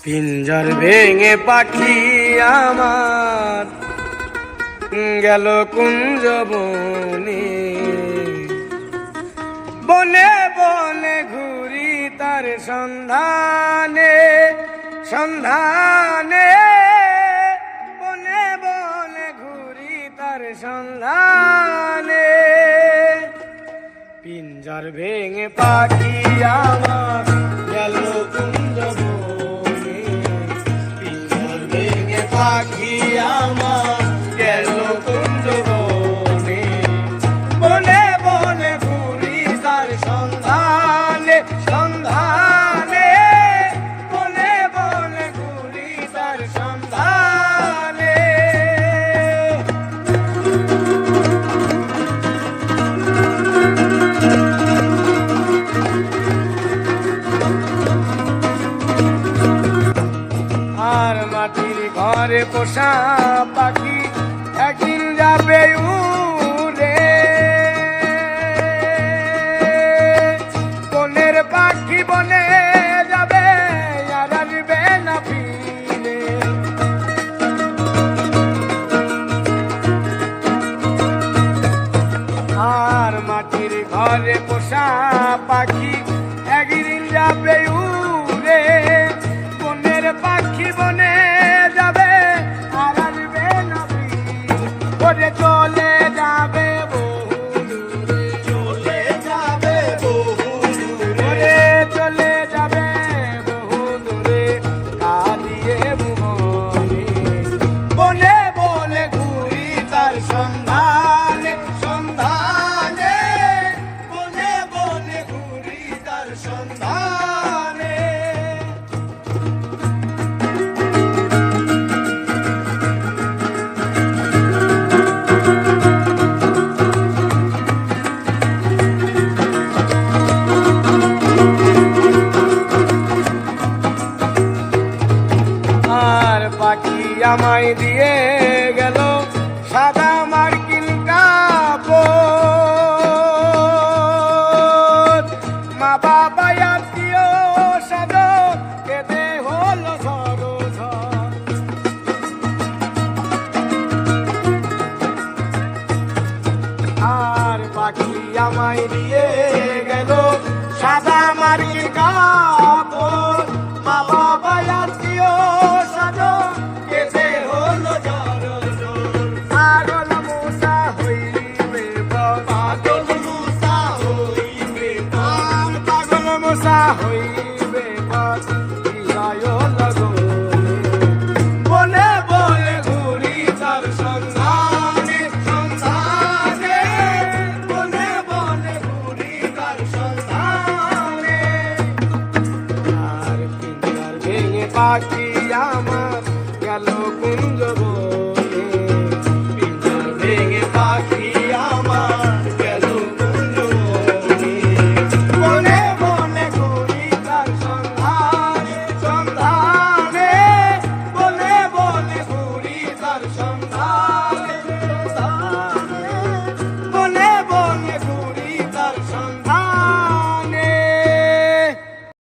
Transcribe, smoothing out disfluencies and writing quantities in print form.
পিঞ্জর ভেঙে পাখি আমার গেল কুঞ্জ বনে, বনে বনে ঘুরি তার সন্ধানে সন্ধানে, বনে বনে ঘুরি তার সন্ধানে। পিঞ্জর ভেঙে পাখি আমার গেল কুঞ্জ বনে, পিঞ্জর ভেঙে পাখি আমার গেল কুঞ্জ বনে, বনে বনে ঘুরি তার সন্ধানে সন্ধানে, বনে বনে ঘুরি তার সন্ধানে। আর মাটির ঘরে পোষা পাখি একদিন যাবে উড়ে, বনের পাখি বনে যাবে আর আসবে না ফিরে। আর মাটির ঘরে পোষা পাখি একদিন যাবে উড়ে, বনের পাখি বনে যাবে আর আসবে না ফিরে। ওরে চলে যাবে বহু দূরে, চলে যাবে বহু দূরে, চলে যাবে বহু দূরে কাঁদিয়ে ভুবনে, বনে বনে ঘুরি তার সন্ধানে সন্ধানে, বনে বনে ঘুরি তার সন্ধানে। আর পাখি আমায় দিয়ে গেল সাদা মার্কিন কাপড়, মা বাবা আত্মীয় স্বজন কেঁদে হলো সরোঝর। আর পাখি আমায় দিয়ে গেল সাদা মার্কিন কাপড়, মা বাবা আত্মীয় স্বজন কেঁদে হলো সরোঝর। পাগল মুসা হইবে পাগল মুসা হইবে, পাগল মুসা হইবে হৃদয় লগনে, বনে বনে ঘুরি তার সন্ধানে সন্ধানে, বনে বনে ঘুরি তার সন্ধানে। আর পিঞ্জর ভেঙে পাখি আমার গেল কুঞ্জ বনে, পিঞ্জর ভেঙে পাখি